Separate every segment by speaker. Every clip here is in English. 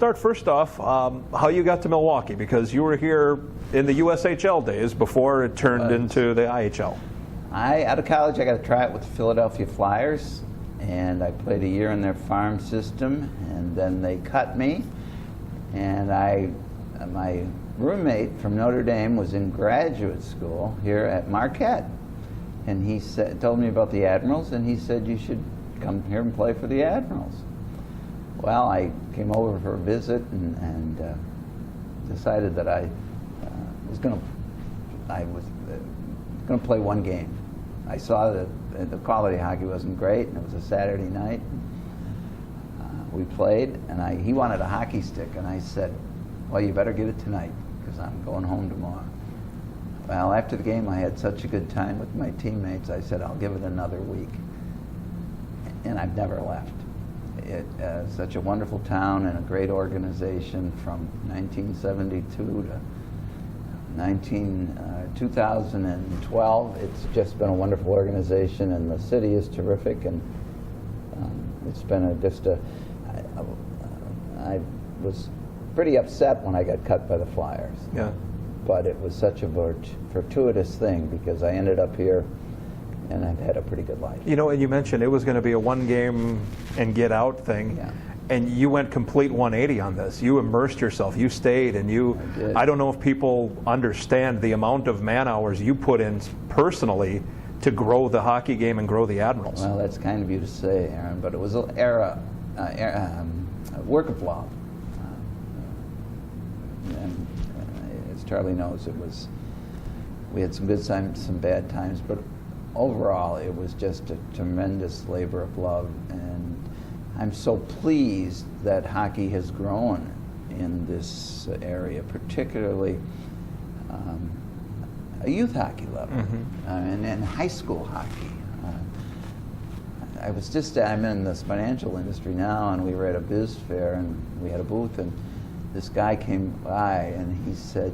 Speaker 1: start first off how you got to Milwaukee, because you were here in the USHL days before it turned into the IHL.
Speaker 2: Out of college, I got a tryout with the Philadelphia Flyers, and I played a year in their farm system, and then they cut me. And my roommate from Notre Dame was in graduate school here at Marquette, and he told me about the Admirals, and he said, you should come here and play for the Admirals. Well, I came over for a visit and decided that I was going to play one game. I saw that the quality of hockey wasn't great, and it was a Saturday night. We played, and he wanted a hockey stick, and I said, well, you better get it tonight, because I'm going home tomorrow. Well, after the game, I had such a good time with my teammates, I said, I'll give it another week. And I've never left. It's such a wonderful town and a great organization from 1972 to 2012. It's just been a wonderful organization, and the city is terrific, and it's been I was pretty upset when I got cut by the Flyers.
Speaker 1: Yeah.
Speaker 2: But it was such a fortuitous thing, because I ended up here and I've had a pretty good life.
Speaker 1: You know, and you mentioned it was going to be a one game and get out thing.
Speaker 2: Yeah.
Speaker 1: And you went complete 180 on this. You immersed yourself. You stayed, and I don't know if people understand the amount of man hours you put in personally to grow the hockey game and grow the Admirals.
Speaker 2: Well, that's kind of you to say, Aaron, but it was an a work of love. And as Charlie knows, we had some good times, some bad times, but overall it was just a tremendous labor of love, and I'm so pleased that hockey has grown in this area, particularly a youth hockey level, and high school hockey. I'm in this financial industry now, and we were at a biz fair, and we had a booth, and this guy came by, and he said,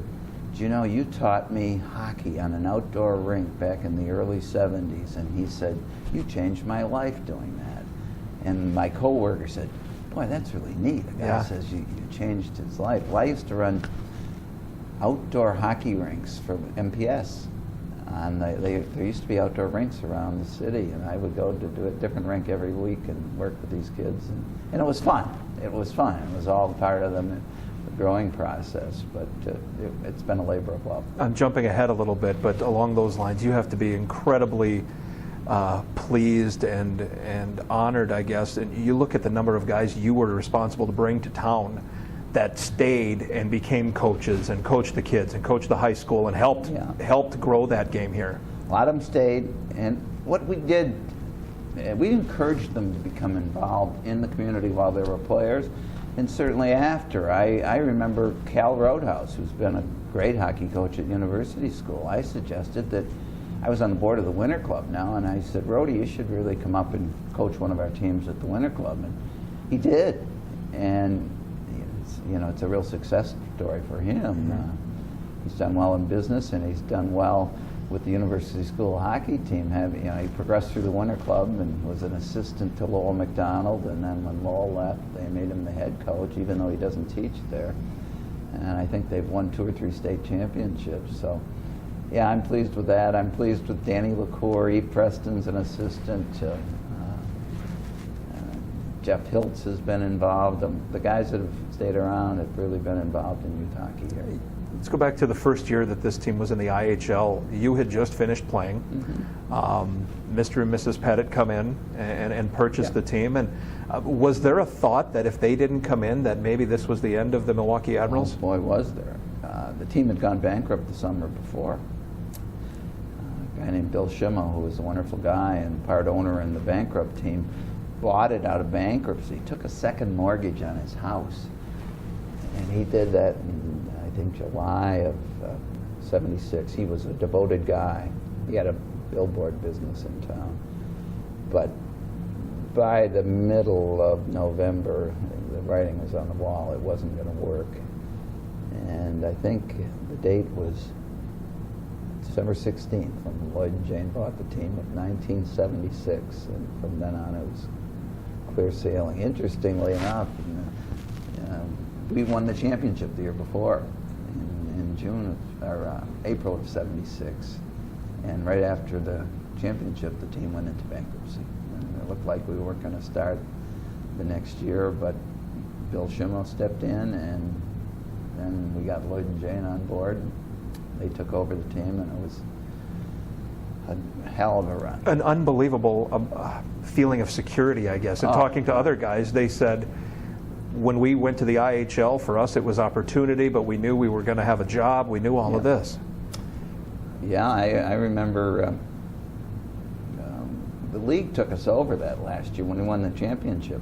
Speaker 2: do you know, you taught me hockey on an outdoor rink back in the early 70s, and he said, you changed my life doing that. And my coworker said, boy, that's really neat. A guy says you changed his life. Well, I used to run outdoor hockey rinks for MPS. And there used to be outdoor rinks around the city, and I would go to do a different rink every week and work with these kids. And it was fun. It was fun. It was all part of the growing process, but it's been a labor of love.
Speaker 1: I'm jumping ahead a little bit, but along those lines, you have to be incredibly pleased and honored, I guess. And you look at the number of guys you were responsible to bring to town that stayed and became coaches and coached the kids and coached the high school and helped grow that game here.
Speaker 2: A lot of them stayed, and what we did, we encouraged them to become involved in the community while they were players, and certainly after. I remember Cal Roadhouse, who's been a great hockey coach at University School. I suggested that I was on the board of the Winter Club now, and I said, Rhodey, you should really come up and coach one of our teams at the Winter Club. And he did, and it's a real success story for him. He's done well in business, and he's done well with the University School hockey team. He progressed through the Winter Club and was an assistant to Lowell McDonald, and then when Lowell left, they made him the head coach, even though he doesn't teach there. And I think they've won 2 or 3 state championships. So, yeah, I'm pleased with that. I'm pleased with Danny LaCour. Eve Preston's an assistant. Jeff Hiltz has been involved. The guys that have stayed around have really been involved in youth hockey here.
Speaker 1: Let's go back to the first year that this team was in the IHL. You had just finished playing. Mr. and Mrs. Pettit come in and purchased the team. And was there a thought that if they didn't come in, that maybe this was the end of the Milwaukee Admirals?
Speaker 2: Oh, boy, was there. The team had gone bankrupt the summer before. A guy named Bill Schimmo, who was a wonderful guy and part owner in the bankrupt team, bought it out of bankruptcy, took a second mortgage on his house. And he did that in, I think, July of '76. He was a devoted guy. He had a billboard business in town. But by the middle of November, the writing was on the wall. It wasn't going to work. And I think the date was December 16th when Lloyd and Jane bought the team of 1976. And from then on, it was clear sailing. Interestingly enough, we won the championship the year before in June or April of '76, and right after the championship, the team went into bankruptcy. And it looked like we weren't going to start the next year, but Bill Schimmo stepped in, and then we got Lloyd and Jane on board. They took over the team, and it was a hell of a run.
Speaker 1: An unbelievable feeling of security, I guess. And talking to other guys, they said, when we went to the IHL, for us it was opportunity, but we knew we were going to have a job. We knew all of this.
Speaker 2: Yeah, I remember the league took us over that last year when we won the championship,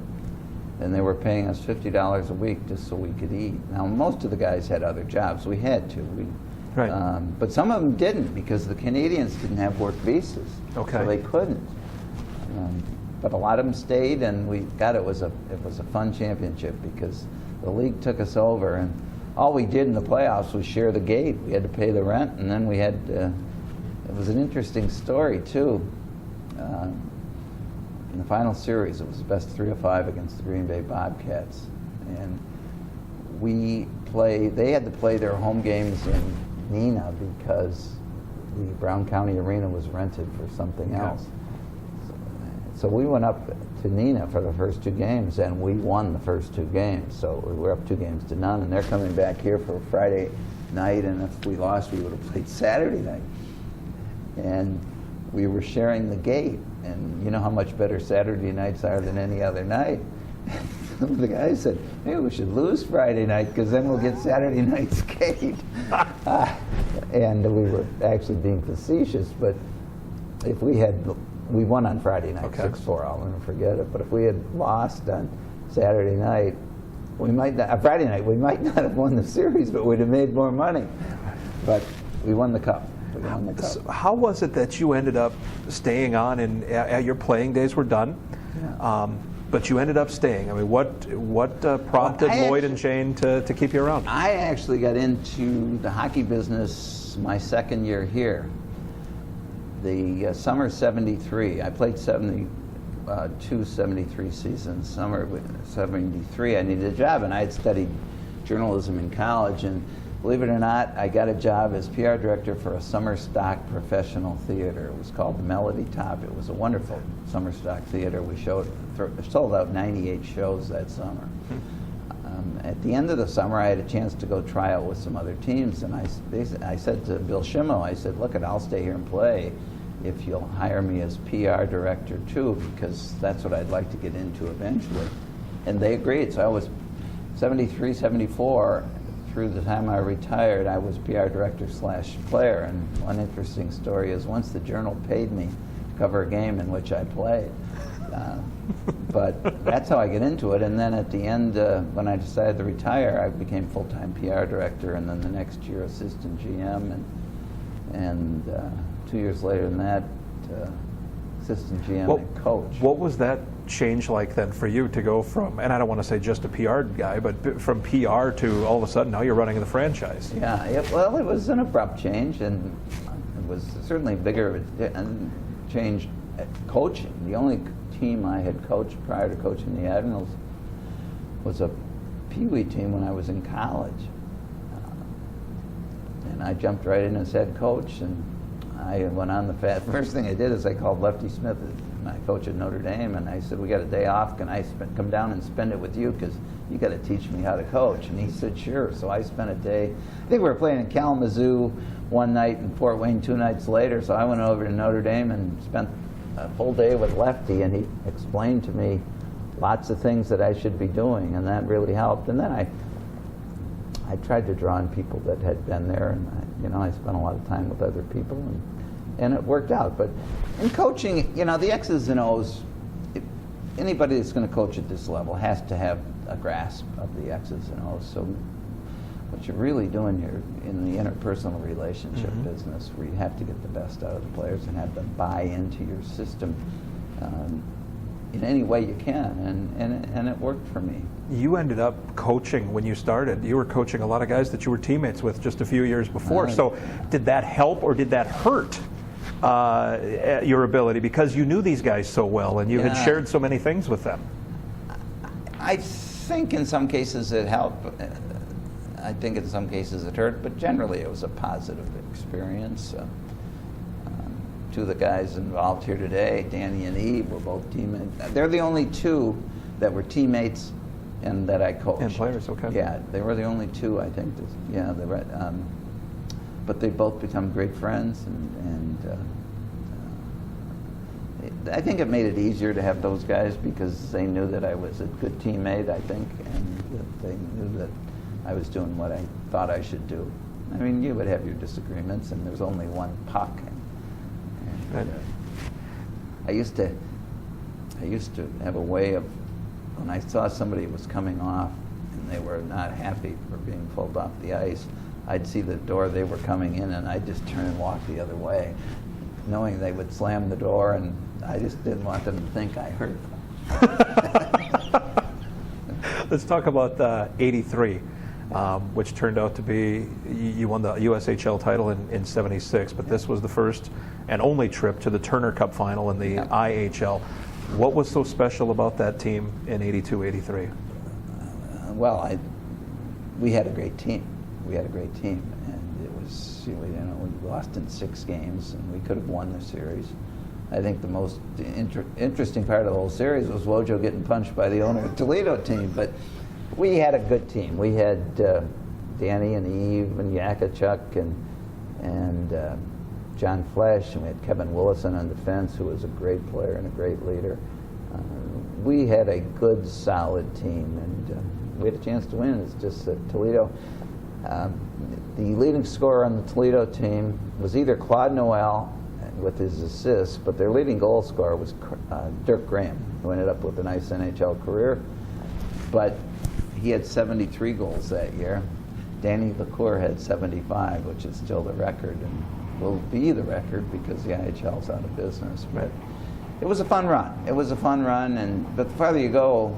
Speaker 2: and they were paying us $50 a week just so we could eat. Now, most of the guys had other jobs. We had to.
Speaker 1: Right.
Speaker 2: But some of them didn't, because the Canadians didn't have work visas,
Speaker 1: okay.
Speaker 2: so they couldn't. But a lot of them stayed, and it was a fun championship because the league took us over, and all we did in the playoffs was share the gate. We had to pay the rent, and then we had. It was an interesting story too. In the final series, it was the best 3 of 5 against the Green Bay Bobcats, and they had to play their home games in Neenah because the Brown County Arena was rented for something else. So we went up to Neenah for the first 2 games, and we won the first 2 games. So we were up 2-0, and they're coming back here for Friday night, and if we lost, we would have played Saturday night. And we were sharing the gate, and you know how much better Saturday nights are than any other night. Some of the guys said, maybe we should lose Friday night because then we'll get Saturday night's gate. And we were actually being facetious, but if we won on Friday night,
Speaker 1: okay.
Speaker 2: 6-4, I'll never forget it. But if we had lost on Saturday night, Friday night, we might not have won the series, but we'd have made more money. But we won the cup.
Speaker 1: So how was it that you ended up staying on, and your playing days were done? Yeah. But you ended up staying. I mean, what prompted Lloyd and Jane to keep you around?
Speaker 2: I actually got into the hockey business my second year here. The summer '73, I played 73 seasons. Summer '73, I needed a job, and I had studied journalism in college, and believe it or not, I got a job as PR director for a summer stock professional theater. It was called the Melody Top. It was a wonderful summer stock theater. We sold out 98 shows that summer. At the end of the summer, I had a chance to go try out with some other teams, and I said to Bill Schimmo, I said, look, I'll stay here and play if you'll hire me as PR director too, because that's what I'd like to get into eventually. And they agreed. So I was 73, 74. Through the time I retired, I was PR director / player. And one interesting story is once the Journal paid me to cover a game in which I played. But that's how I get into it. And then at the end, when I decided to retire, I became full-time PR director, and then the next year assistant GM, and 2 years later than that, assistant GM and coach.
Speaker 1: What was that change like then for you to go from, and I don't want to say just a PR guy, but from PR to all of a sudden now you're running the franchise?
Speaker 2: Yeah, it was an abrupt change, and it was certainly bigger change at coaching. The only team I had coached prior to coaching the Admirals was a Pee-wee team when I was in college. And I jumped right in as head coach, and I went on the first thing I did is I called Lefty Smith, my coach at Notre Dame, and I said, we got a day off, can I come down and spend it with you, because you got to teach me how to coach? And he said, sure. So I spent a day, I think we were playing in Kalamazoo one night and Fort Wayne 2 nights later, so I went over to Notre Dame and spent a full day with Lefty, and he explained to me lots of things that I should be doing, and that really helped. And then I tried to draw in people that had been there, and I spent a lot of time with other people, and it worked out. But in coaching, the X's and O's, anybody that's going to coach at this level has to have a grasp of the X's and O's. So what you're really doing, you're in the interpersonal relationship business, where you have to get the best out of the players and have them buy into your system in any way you can, and it worked for me.
Speaker 1: You ended up coaching when you started. You were coaching a lot of guys that you were teammates with just a few years before. So did that help or did that hurt your ability, because you knew these guys so well and you had shared so many things with them?
Speaker 2: I think in some cases it helped. I think in some cases it hurt, but generally it was a positive experience. Two of the guys involved here today, Danny and Eve, were both teammates. They're the only two that were teammates and that I coached.
Speaker 1: And players, okay.
Speaker 2: Yeah, they were the only two, I think. Yeah, they were, but they've both become great friends, and I think it made it easier to have those guys because they knew that I was a good teammate, I think, and that they knew that I was doing what I thought I should do. I mean, you would have your disagreements, and there's only one puck. And I used to have a way of, when I saw somebody was coming off and they were not happy for being pulled off the ice, I'd see the door they were coming in, and I'd just turn and walk the other way, knowing they would slam the door, and I just didn't want them to think I hurt them.
Speaker 1: Let's talk about 83, which turned out to be, you won the USHL title in 76, but this was the first and only trip to the Turner Cup final in the IHL. What was so special about that team in 82, 83?
Speaker 2: Well, we had a great team. We had a great team, and it was, we lost in 6 games, and we could have won the series. I think the most interesting part of the whole series was Wojo getting punched by the owner of the Toledo team, but we had a good team. We had Danny and Eve and Yakachuk and John Flesh, and we had Kevin Willison on defense, who was a great player and a great leader. We had a good, solid team, and we had a chance to win. It's just that Toledo, the leading scorer on the Toledo team was either Claude Noel with his assists, but their leading goal scorer was Dirk Graham, who ended up with a nice NHL career. But he had 73 goals that year. Danny LaCour had 75, which is still the record, and will be the record because the IHL's out of business. But it was a fun run. It was a fun run, but the farther you go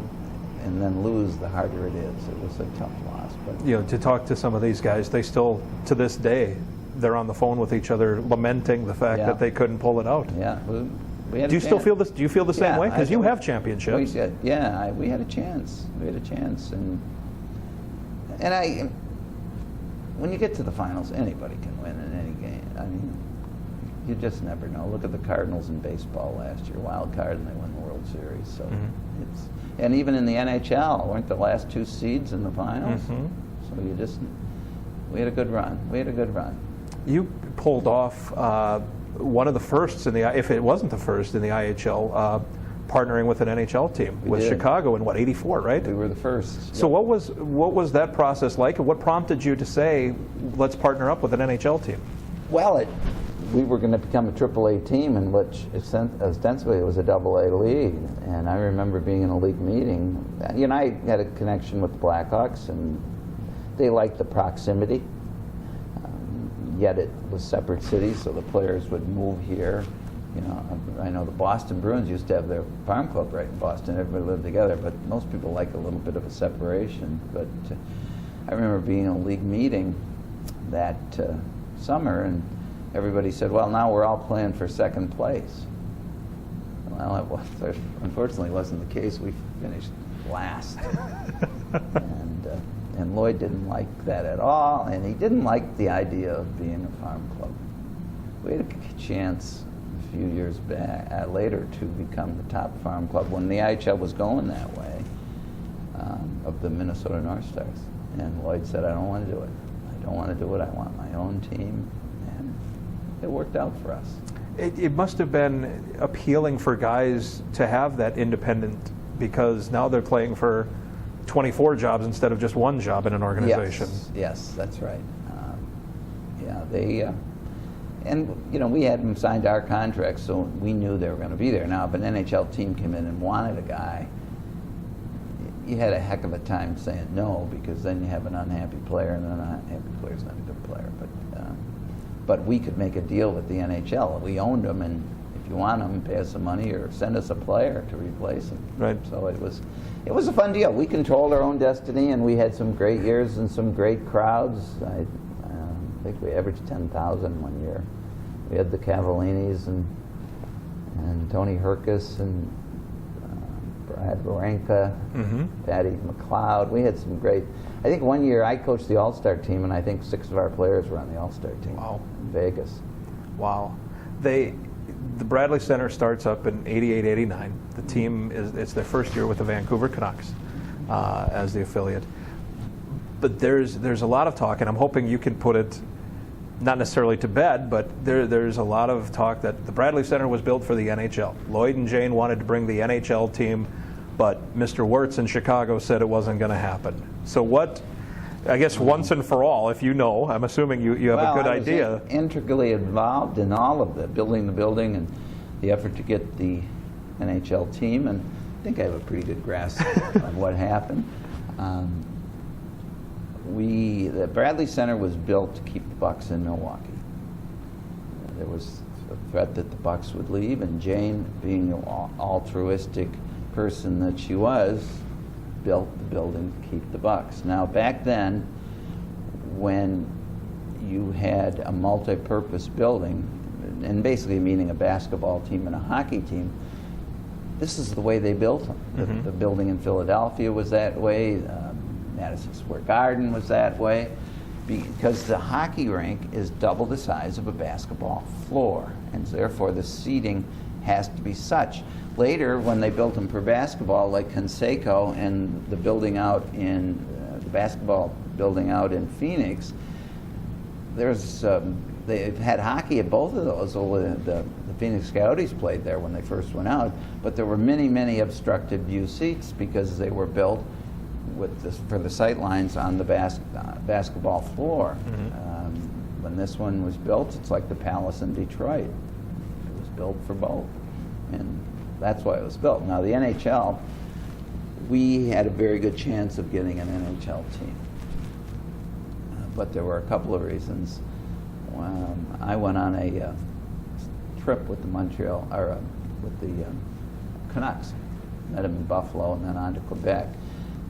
Speaker 2: and then lose, the harder it is. It was a tough loss. But
Speaker 1: To talk to some of these guys, they still, to this day, they're on the phone with each other, lamenting the fact that they couldn't pull it out.
Speaker 2: Yeah, we had.
Speaker 1: Do you still feel this? Do you feel the same way? Because you have championships.
Speaker 2: We had a chance. We had a chance, and when you get to the finals, anybody can win in any game. I mean, you just never know. Look at the Cardinals in baseball last year, wild card, and they won the World Series. So and even in the NHL, weren't the last 2 seeds in the finals? So we had a good run. We had a good run.
Speaker 1: You pulled off one of the firsts if it wasn't the first in the IHL, partnering with an NHL team with Chicago in 84, right?
Speaker 2: We were the first.
Speaker 1: So what was that process like, and what prompted you to say, let's partner up with an NHL team?
Speaker 2: Well, we were going to become a AAA team, in which ostensibly it was a AA league. And I remember being in a league meeting. I had a connection with the Blackhawks, and they liked the proximity. Yet it was separate cities, so the players would move here. I know the Boston Bruins used to have their farm club right in Boston. Everybody lived together, but most people like a little bit of a separation. But I remember being in a league meeting that summer, and everybody said, well, now we're all playing for second place. Well, unfortunately, it wasn't the case. We finished last. And Lloyd didn't like that at all, and he didn't like the idea of being a farm club. We had a chance a few years back, later, to become the top farm club when the IHL was going that way, of the Minnesota North Stars. And Lloyd said, I don't want to do it. I don't want to do it. I want my own team. And it worked out for us.
Speaker 1: It must have been appealing for guys to have that independent, because now they're playing for 24 jobs instead of just one job in an organization.
Speaker 2: Yes, that's right. And we had them signed our contracts, so we knew they were going to be there. Now, if an NHL team came in and wanted a guy, you had a heck of a time saying no, because then you have an unhappy player, and an unhappy player's not a good player. But we could make a deal with the NHL. We owned them, and if you want them, pay us some money or send us a player to replace them.
Speaker 1: Right.
Speaker 2: So it was a fun deal. We controlled our own destiny, and we had some great years and some great crowds. I think we averaged 10,000 one year. We had the Cavallinis and Tony Herkus and Brad Varenka, Patty McLeod. We had some great. I think one year I coached the All-Star team, and I think 6 of our players were on the All-Star team.
Speaker 1: Wow.
Speaker 2: In Vegas.
Speaker 1: Wow. The Bradley Center starts up in '88-'89. The team it's their first year with the Vancouver Canucks as the affiliate. But there's a lot of talk, and I'm hoping you can put it not necessarily to bed, but there's a lot of talk that the Bradley Center was built for the NHL. Lloyd and Jane wanted to bring the NHL team, but Mr. Wirtz in Chicago said it wasn't going to happen. So what, I guess once and for all, if you know, I'm assuming you have a good idea.
Speaker 2: I was integrally involved in all of the building and the effort to get the NHL team, and I think I have a pretty good grasp of what happened. The Bradley Center was built to keep the Bucks in Milwaukee. There was a threat that the Bucks would leave, and Jane, being the altruistic person that she was, built the building to keep the Bucks. Now, back then, when you had a multi-purpose building, and basically meaning a basketball team and a hockey team, this is the way they built them. The building in Philadelphia was that way. Madison Square Garden was that way, because the hockey rink is double the size of a basketball floor, and therefore the seating has to be such. Later, when they built them for basketball, like Conseco and the building out in the basketball building out in Phoenix, they've had hockey at both of those. The Phoenix Coyotes played there when they first went out, but there were many obstructed view seats because they were built for the sight lines on the basketball floor. When this one was built, it's like the Palace in Detroit. It was built for both, and that's why it was built. Now the NHL, we had a very good chance of getting an NHL team, but there were a couple of reasons. I went on a trip with the Canucks, met them in Buffalo, and then on to Quebec.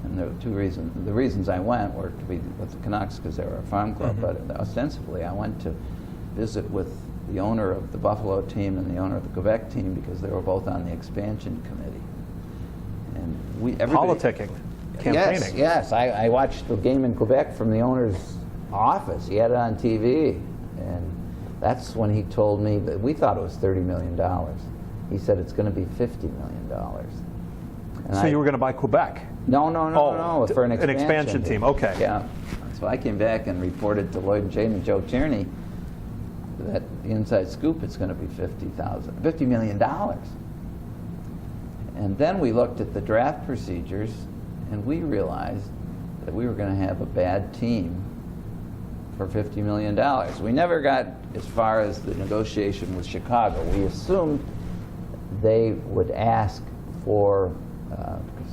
Speaker 2: And there were 2 reasons. The reasons I went were to be with the Canucks because they were a farm club, but ostensibly I went to visit with the owner of the Buffalo team and the owner of the Quebec team because they were both on the expansion committee. And
Speaker 1: politicking, campaigning.
Speaker 2: Yes. I watched the game in Quebec from the owner's office. He had it on TV, and that's when he told me that we thought it was $30 million. He said it's going to be $50 million.
Speaker 1: So you were going to buy Quebec?
Speaker 2: No, for an
Speaker 1: expansion team. Okay.
Speaker 2: Yeah. So I came back and reported to Lloyd and Jane and Joe Tierney that the inside scoop is going to be $50 million. And then we looked at the draft procedures, and we realized that we were going to have a bad team for $50 million. We never got as far as the negotiation with Chicago. We assumed they would ask for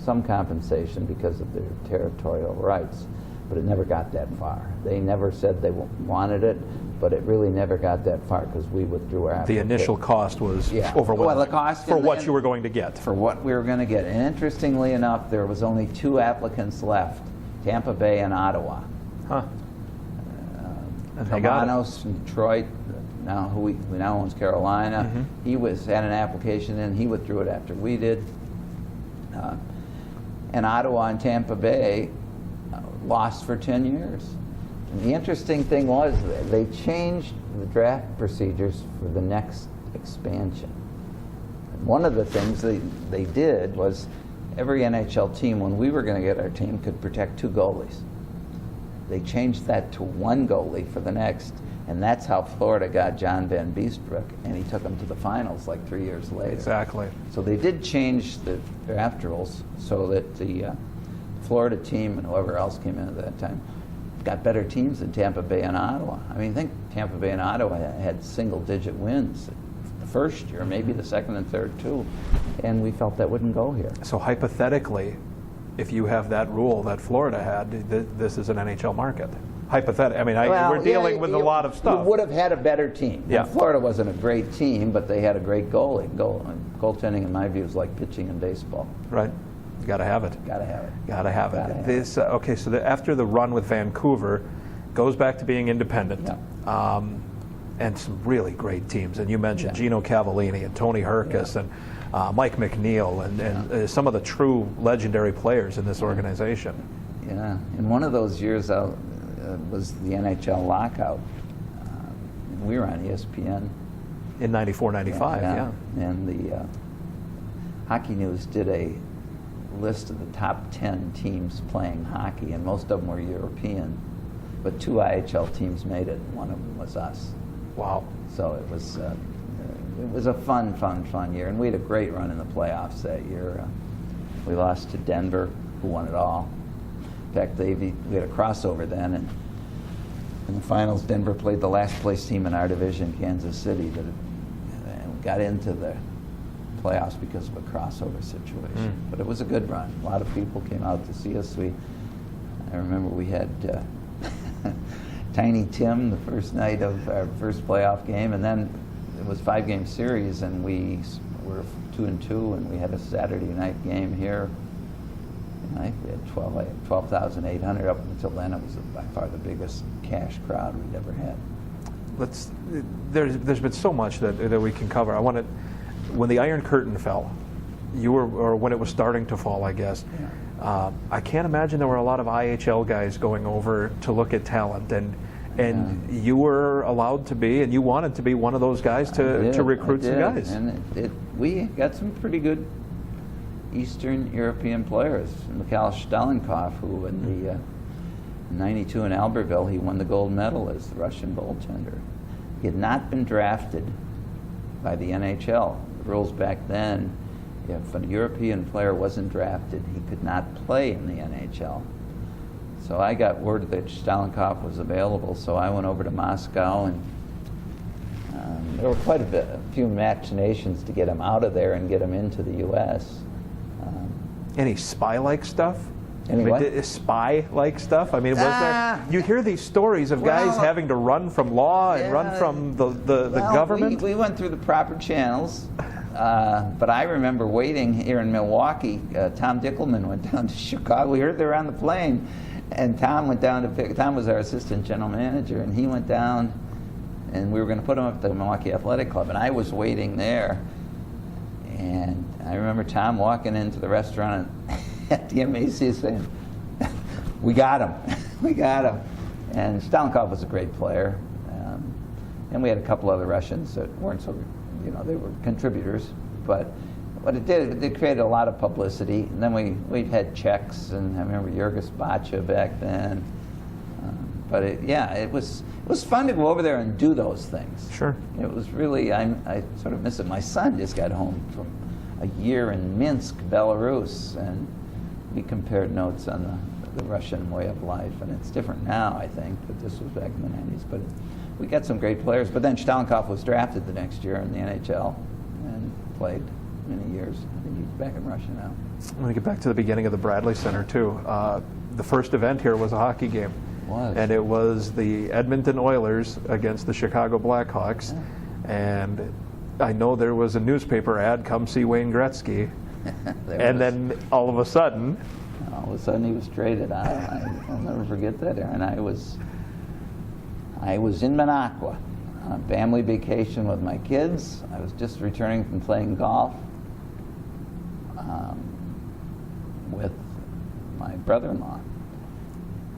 Speaker 2: some compensation because of their territorial rights, but it never got that far. They never said they wanted it, but it really never got that far because we withdrew our application.
Speaker 1: The initial cost was overwhelming.
Speaker 2: Well, the cost
Speaker 1: for what you were going to get.
Speaker 2: For what we were going to get. And interestingly enough, there was only 2 applicants left, Tampa Bay and Ottawa.
Speaker 1: Huh. And they got
Speaker 2: Romanos from Detroit, who now owns Carolina. He had an application in. He withdrew it after we did. And Ottawa and Tampa Bay lost for 10 years. And the interesting thing was they changed the draft procedures for the next expansion. And one of the things they did was every NHL team, when we were going to get our team, could protect 2 goalies. They changed that to 1 goalie for the next, and that's how Florida got John Van Beestbrook, and he took them to the finals like 3 years later.
Speaker 1: Exactly.
Speaker 2: So they did change the draft rules so that the Florida team and whoever else came in at that time got better teams than Tampa Bay and Ottawa. I mean, I think Tampa Bay and Ottawa had single-digit wins the first year, maybe the second and third too, and we felt that wouldn't go here.
Speaker 1: So hypothetically, if you have that rule that Florida had, this is an NHL market. Hypothetically, I mean, we're dealing with a lot of stuff.
Speaker 2: You would have had a better team.
Speaker 1: Yeah.
Speaker 2: Florida wasn't a great team, but they had a great goalie. Goaltending, in my view, is like pitching in baseball.
Speaker 1: Right. You got to have it.
Speaker 2: Got to have it.
Speaker 1: Got to have it.
Speaker 2: Gotta have
Speaker 1: This okay. So after the run with Vancouver, goes back to being independent,
Speaker 2: Yeah.
Speaker 1: and some really great teams. And you mentioned Gino Cavallini and Tony Herkus, and Mike McNeil, and some of the true legendary players in this organization.
Speaker 2: Yeah, and one of those years was the NHL lockout. We were on ESPN.
Speaker 1: In 94, 95, yeah.
Speaker 2: And the Hockey News did a list of the top 10 teams playing hockey, and most of them were European. But 2 IHL teams made it, and one of them was us.
Speaker 1: Wow.
Speaker 2: So it was a fun year, and we had a great run in the playoffs that year. We lost to Denver, who won it all. In fact, we had a crossover then, and in the finals, Denver played the last place team in our division, Kansas City, and got into the playoffs because of a crossover situation. But it was a good run. A lot of people came out to see us. I remember we had Tiny Tim the first night of our first playoff game, and then it was a 5-game series, and we were 2-2, and we had a Saturday night game here. And I think we had 12,800 up until then. It was by far the biggest cash crowd we'd ever had.
Speaker 1: There's been so much that we can cover. I want to, when the Iron Curtain fell, or when it was starting to fall, I guess.
Speaker 2: Yeah.
Speaker 1: I can't imagine there were a lot of IHL guys going over to look at talent, and you were allowed to be, and you wanted to be one of those guys to recruit some guys.
Speaker 2: And we got some pretty good Eastern European players. Mikhail Stalenkov, who in the 92 in Albertville, he won the gold medal as the Russian goaltender. He had not been drafted by the NHL. The rules back then, if a European player wasn't drafted, he could not play in the NHL. So I got word that Stalenkov was available, so I went over to Moscow, and there were a few machinations to get him out of there and get him into the U.S.
Speaker 1: Any spy-like stuff?
Speaker 2: Any what?
Speaker 1: Spy-like stuff? I mean, was there? You hear these stories of guys having to run from law and run from the government?
Speaker 2: We went through the proper channels, but I remember waiting here in Milwaukee. Tom Dickelman went down to Chicago. We heard they were on the plane, and Tom went down to pick. Tom was our assistant general manager, and he went down, and we were going to put him up at the Milwaukee Athletic Club, and I was waiting there. And I remember Tom walking into the restaurant at the MAC saying, "We got him, we got him." And Stalenkov was a great player, and we had a couple other Russians that weren't so, they were contributors. But what it did, it created a lot of publicity. And then we had Czechs, and I remember Jurgis Bacha back then. But it was fun to go over there and do those things.
Speaker 1: Sure.
Speaker 2: It was really, I sort of miss it. My son just got home from a year in Minsk, Belarus, and we compared notes on the Russian way of life. And it's different now, I think, but this was back in the 90s. But we got some great players. But then Stalenkov was drafted the next year in the NHL and played many years. I think he's back in Russia now.
Speaker 1: I'm going to get back to the beginning of the Bradley Center, too. The first event here was a hockey game. And it was the Edmonton Oilers against the Chicago Blackhawks.
Speaker 2: Yeah.
Speaker 1: And I know there was a newspaper ad, "Come see Wayne Gretzky." And then all of a sudden
Speaker 2: he was traded. I'll never forget that. And I was in Minocqua on a family vacation with my kids. I was just returning from playing golf with my brother-in-law.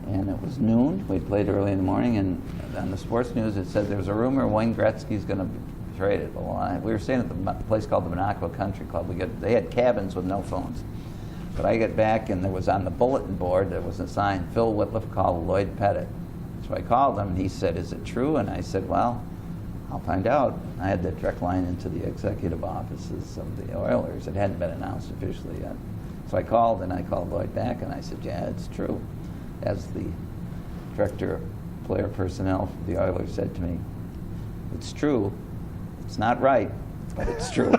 Speaker 2: And it was noon. We played early in the morning, and on the sports news it said there was a rumor Wayne Gretzky's going to be traded. Well, we were staying at the place called the Minocqua Country Club. They had cabins with no phones. But I get back, and there was on the bulletin board, there was a sign, "Phil Wittliff called Lloyd Pettit." So I called him, and he said, "Is it true?" And I said, "Well, I'll find out." I had the direct line into the executive offices of the Oilers. It hadn't been announced officially yet. So I called Lloyd back, and I said, "Yeah, it's true." As the director of player personnel for the Oilers said to me, "It's true. It's not right, but it's true."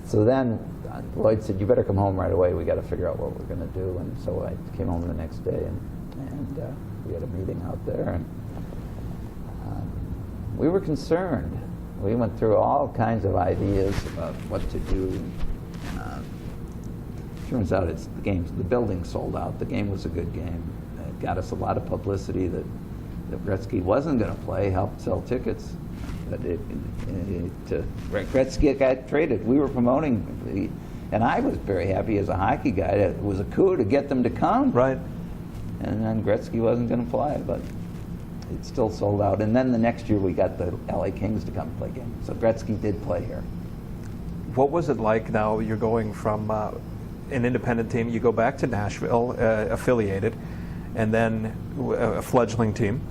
Speaker 2: So then Lloyd said, "You better come home right away. We got to figure out what we're going to do." And so I came home the next day, and we had a meeting out there, and we were concerned. We went through all kinds of ideas about what to do. Turns out the building sold out. The game was a good game. It got us a lot of publicity that Gretzky wasn't going to play, helped sell tickets. But Gretzky got traded. We were promoting, and I was very happy as a hockey guy. It was a coup to get them to come.
Speaker 1: Right.
Speaker 2: And then Gretzky wasn't going to fly, but it still sold out. And then the next year we got the LA Kings to come play games. So Gretzky did play here.
Speaker 1: What was it like now? You're going from an independent team, you go back to Nashville, affiliated, and then a fledgling team.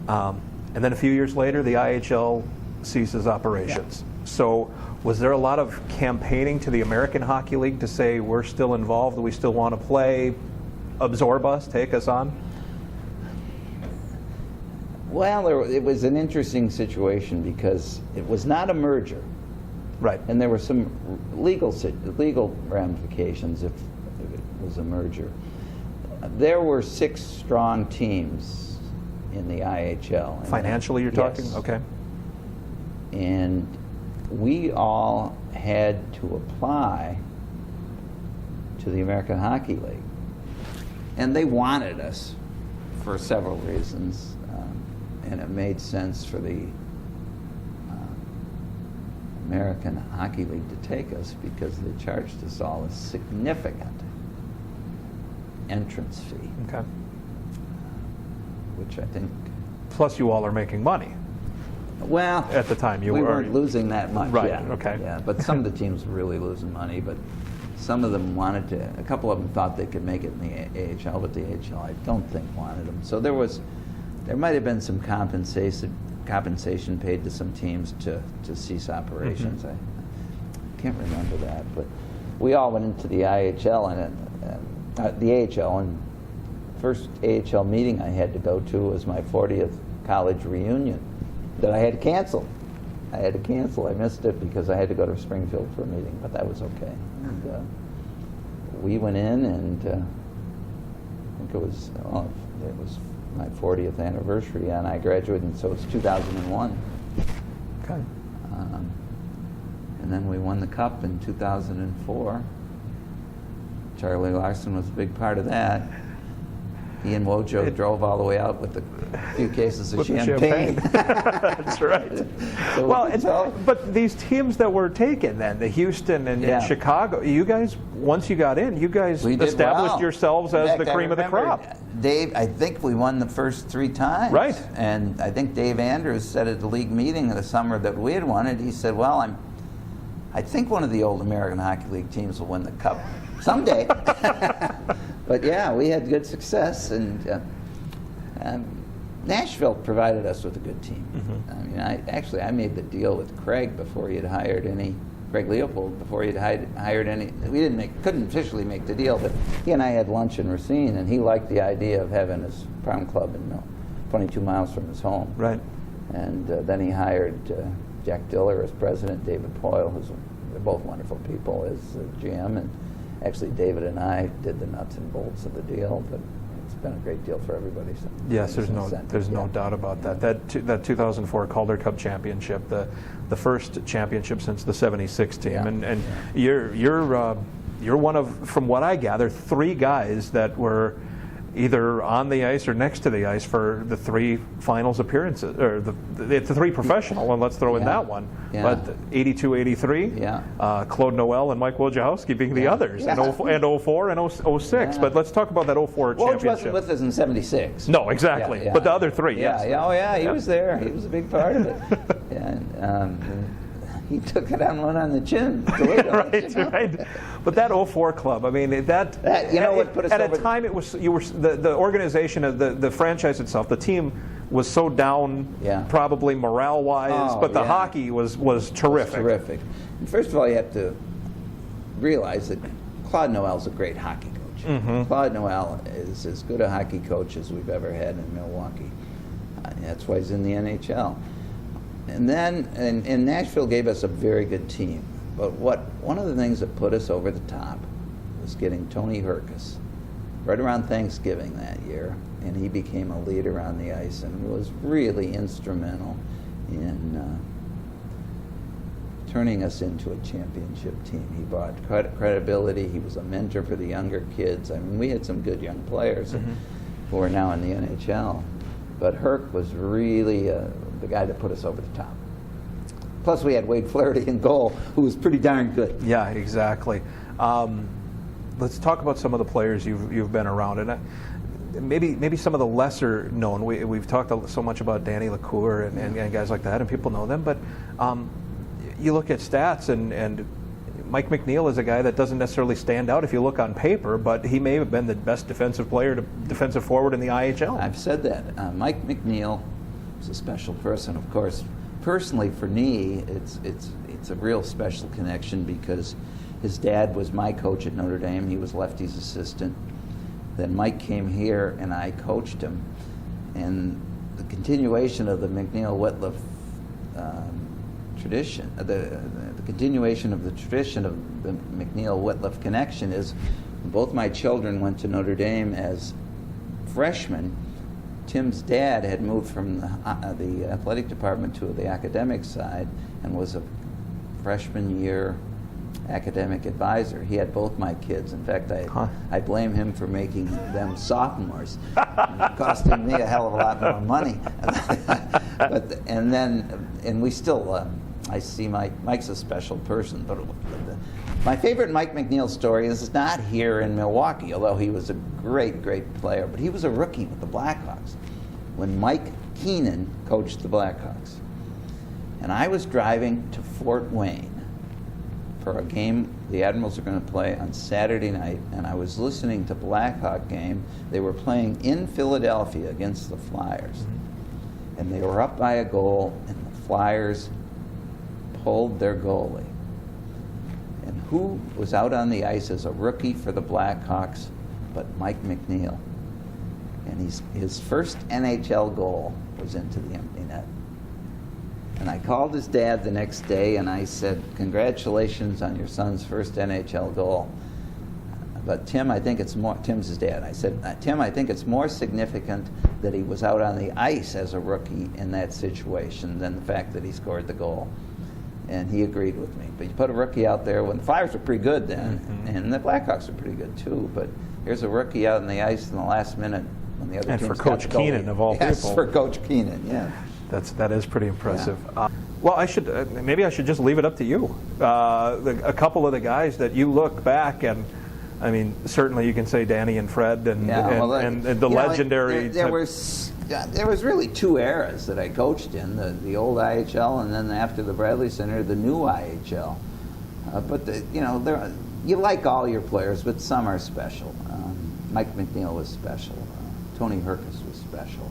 Speaker 1: And then a few years later, the IHL ceases operations.
Speaker 2: Yeah.
Speaker 1: So was there a lot of campaigning to the American Hockey League to say, we're still involved, we still want to play, absorb us, take us on?
Speaker 2: Well, it was an interesting situation because it was not a merger.
Speaker 1: Right.
Speaker 2: And there were some legal ramifications if it was a merger. There were 6 strong teams in the IHL.
Speaker 1: Financially, you're talking?
Speaker 2: Yes.
Speaker 1: Okay.
Speaker 2: And we all had to apply to the American Hockey League. And they wanted us for several reasons. And it made sense for the American Hockey League to take us because they charged us all a significant entrance fee.
Speaker 1: Okay.
Speaker 2: Which I think...
Speaker 1: Plus you all are making money.
Speaker 2: Well,
Speaker 1: at the time you
Speaker 2: we
Speaker 1: were...
Speaker 2: weren't losing that much.
Speaker 1: Right,
Speaker 2: yeah.
Speaker 1: okay.
Speaker 2: Yeah, but some of the teams were really losing money, but some of them wanted to... A couple of them thought they could make it in the AHL, but the AHL I don't think wanted them. So there might have been some compensation paid to some teams to cease operations.
Speaker 1: Mm-hmm.
Speaker 2: I can't remember that, but we all went into the IHL and the AHL, and first AHL meeting I had to go to was my 40th college reunion that I had to cancel. I missed it because I had to go to Springfield for a meeting, but that was okay. And we went in, and I think it was my 40th anniversary, and I graduated, and so it was 2001.
Speaker 1: Okay.
Speaker 2: And then we won the Cup in 2004. Charlie Larson was a big part of that. He and Wojo drove all the way out with a few cases of champagne.
Speaker 1: That's right. But these teams that were taken then, the Houston and Chicago, you guys, once you got in, you guys established yourselves as the cream of the crop.
Speaker 2: Dave, I think we won the first 3 times.
Speaker 1: Right.
Speaker 2: And I think Dave Andrews said at the league meeting in the summer that we had won it, he said, well, I think one of the old American Hockey League teams will win the Cup someday. But yeah, we had good success, and Nashville provided us with a good team. Mm-hmm. I mean, I made the deal with Craig before he had hired any. Craig Leopold, before he had hired any. We couldn't officially make the deal, but he and I had lunch in Racine, and he liked the idea of having his prom club in 22 miles from his home.
Speaker 1: Right.
Speaker 2: And then he hired Jack Diller as president, David Poyle, they're both wonderful people, as GM, and actually David and I did the nuts and bolts of the deal, but it's been a great deal for everybody. So
Speaker 1: yes, there's no doubt about that. That 2004 Calder Cup championship, the first championship since the '76 team, and you're one of, from what I gather, 3 guys that were either on the ice or next to the ice for the 3 finals appearances, or the 3 professional, and let's throw in that one.
Speaker 2: Yeah.
Speaker 1: But 82, 83, Claude Noel and Mike Wojciechowski being the others, and 04 and 06. Yeah. But let's talk about that 04 championship.
Speaker 2: Woj wasn't with us in '76.
Speaker 1: No, exactly. But the other 3, yes.
Speaker 2: He was there. He was a big part of it. And he took it on the chin.
Speaker 1: Right. But that 04 club, I mean, what put us at a time, it was the organization of the franchise itself, the team was so down, probably morale-wise, but the hockey was terrific.
Speaker 2: It was terrific. And first of all, you have to realize that Claude Noel's a great hockey coach. Mm-hmm. Claude Noel is as good a hockey coach as we've ever had in Milwaukee. That's why he's in the NHL. And then, and Nashville gave us a very good team. But one of the things that put us over the top was getting Tony Herkus right around Thanksgiving that year, and he became a leader on the ice and was really instrumental in turning us into a championship team. He brought credibility. He was a mentor for the younger kids. I mean, we had some good young players who are now in the NHL. But Herc was really the guy that put us over the top. Plus, we had Wade Flaherty in goal, who was pretty darn good.
Speaker 1: Yeah, exactly. Let's talk about some of the players you've been around, and maybe some of the lesser known. We've talked so much about Danny LaCour and guys like that, and people know them. But you look at stats, and Mike McNeil is a guy that doesn't necessarily stand out if you look on paper, but he may have been the best defensive forward in the IHL.
Speaker 2: I've said that. Mike McNeil is a special person, of course. Personally, for me, it's a real special connection because his dad was my coach at Notre Dame. He was Lefty's assistant. Then Mike came here, and I coached him. And the continuation of the McNeil-Wittliff tradition, the continuation of the tradition of the McNeil-Wittliff connection is both my children went to Notre Dame as freshmen. Tim's dad had moved from the athletic department to the academic side and was a freshman year academic advisor. He had both my kids. In fact, I blame him for making them sophomores, costing me a hell of a lot more money. And we still, I see Mike's a special person. But my favorite Mike McNeil story is not here in Milwaukee, although he was a great player. But he was a rookie with the Blackhawks when Mike Keenan coached the Blackhawks. And I was driving to Fort Wayne for a game the Admirals are going to play on Saturday night, and I was listening to Blackhawk game. They were playing in Philadelphia against the Flyers. And they were up by a goal, and the Flyers pulled their goalie. And who was out on the ice as a rookie for the Blackhawks but Mike McNeil? And his first NHL goal was into the empty net. And I called his dad the next day, and I said, "Congratulations on your son's first NHL goal. But Tim, I think it's more," Tim's his dad. I said, "Tim, I think it's more significant that he was out on the ice as a rookie in that situation than the fact that he scored the goal." And he agreed with me. But you put a rookie out there when the Flyers were pretty good then, and the Blackhawks were pretty good too. But here's a rookie out on the ice in the last minute when the other team's
Speaker 1: for Coach Keenan of all people.
Speaker 2: Yes, for Coach Keenan. Yeah.
Speaker 1: That is pretty impressive.
Speaker 2: Yeah.
Speaker 1: Well, maybe I should just leave it up to you. A couple of the guys that you look back and, I mean, certainly you can say Danny and Fred and the legendary.
Speaker 2: There was really two eras that I coached in: the old IHL, and then after the Bradley Center, the new IHL. You like all your players, but some are special. Mike McNeil was special. Tony Herkus was special.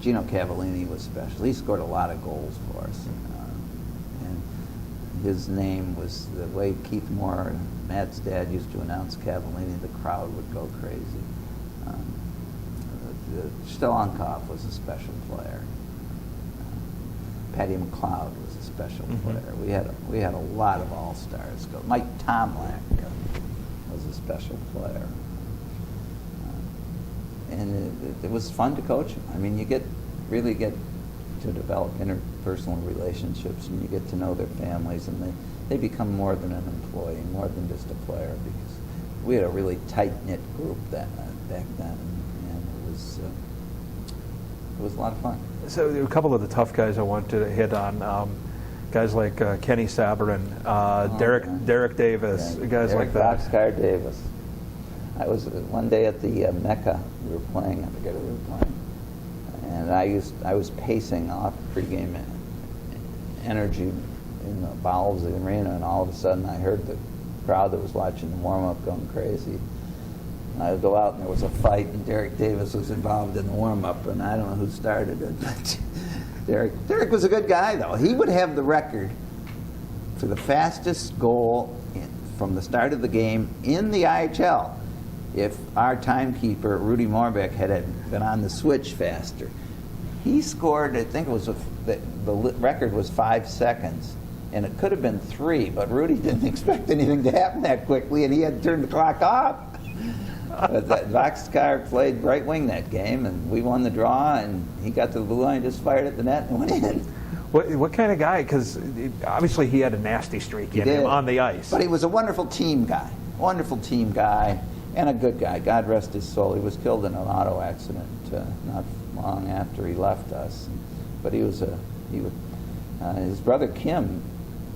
Speaker 2: Gino Cavallini was special. He scored a lot of goals for us. And his name was the way Keith Moore, Matt's dad, used to announce Cavallini, the crowd would go crazy. Stelankov was a special player. Patty McLeod was a special player. We had a lot of all-stars go. Mike Tomlak was a special player. And it was fun to coach them. I mean, you really get to develop interpersonal relationships, and you get to know their families, and they become more than an employee, more than just a player, because we had a really tight-knit group back then, and it was a lot of fun.
Speaker 1: So a couple of the tough guys I want to hit on, guys like Kenny Saberin, Derek Davis, guys like that.
Speaker 2: Boxcar Davis. I was one day at the Mecca. We were playing. I forget who we were playing, and I was pacing off pregame energy in the bowels of the arena, and all of a sudden I heard the crowd that was watching the warm-up going crazy. And I would go out, and there was a fight, and Derek Davis was involved in the warm-up, and I don't know who started it. But Derek was a good guy, though. He would have the record for the fastest goal from the start of the game in the IHL. If our timekeeper, Rudy Morbeck, had been on the switch faster. He scored, I think it was, the record was 5 seconds, and it could have been 3, but Rudy didn't expect anything to happen that quickly, and he had to turn the clock off. But Boxcar played right wing that game, and we won the draw, and he got to the blue line, just fired at the net, and went in.
Speaker 1: What kind of guy? Because obviously he had a nasty streak in him on the ice.
Speaker 2: But he was a wonderful team guy, and a good guy. God rest his soul. He was killed in an auto accident not long after he left us. But he His brother Kim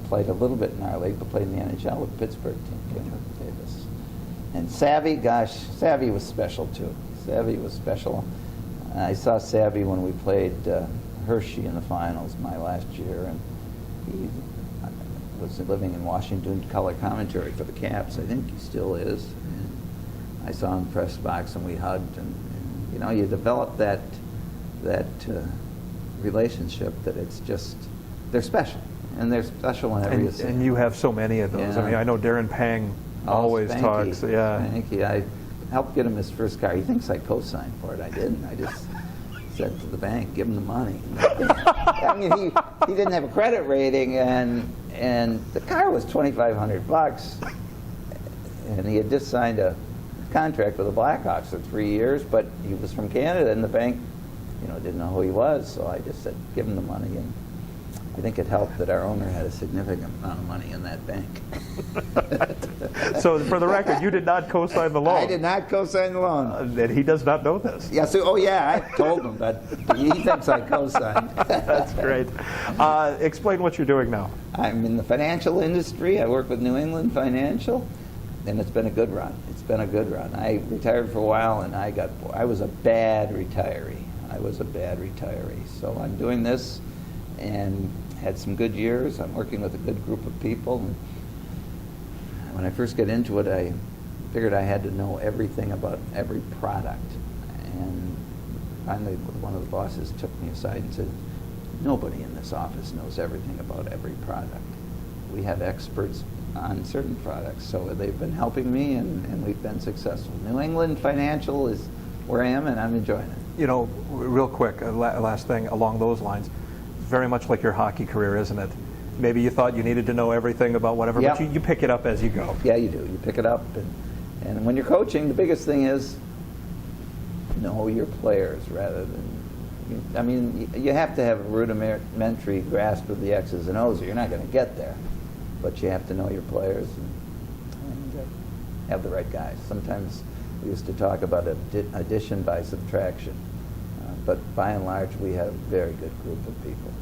Speaker 2: played a little bit in our league, but played in the NHL with the Pittsburgh team, Kim Davis. And Savvy, gosh, Savvy was special too. Savvy was special. I saw Savvy when we played Hershey in the finals my last year, and he was living in Washington, doing color commentary for the Caps. I think he still is. And I saw him in the press box, and we hugged, and you know, you develop that relationship that it's just, they're special, and they're special in every sense.
Speaker 1: And you have so many of those.
Speaker 2: Yeah.
Speaker 1: I mean, I know Darren Pang always talks. Yeah.
Speaker 2: Spanky. I helped get him his first car. He thinks I co-signed for it. I didn't. I just said to the bank, give him the money. I mean, he didn't have a credit rating, and the car was $2,500, and he had just signed a contract with the Blackhawks for 3 years, but he was from Canada, and the bank, you know, didn't know who he was, so I just said, give him the money, and I think it helped that our owner had a significant amount of money in that bank.
Speaker 1: So, for the record, you did not co-sign the loan.
Speaker 2: I did not co-sign the loan.
Speaker 1: And he does not know this.
Speaker 2: Yeah, so, oh yeah, I told him, but he thinks I co-signed.
Speaker 1: That's great. Explain what you're doing now.
Speaker 2: I'm in the financial industry. I work with New England Financial, and it's been a good run. It's been a good run. I retired for a while, and I was a bad retiree. So I'm doing this, and had some good years. I'm working with a good group of people. And when I first got into it, I figured I had to know everything about every product. And finally, one of the bosses took me aside and said, nobody in this office knows everything about every product. We have experts on certain products. So they've been helping me, and we've been successful. New England Financial is where I am, and I'm enjoying it.
Speaker 1: You know, real quick, last thing along those lines, very much like your hockey career, isn't it? Maybe you thought you needed to know everything about whatever,
Speaker 2: Yep.
Speaker 1: but you pick it up as you go.
Speaker 2: Yeah, you do. You pick it up, and when you're coaching, the biggest thing is know your players rather than, I mean, you have to have a rudimentary grasp of the X's and O's, or you're not going to get there. But you have to know your players and have the right guys. Sometimes we used to talk about addition by subtraction, but by and large, we have a very good group of people.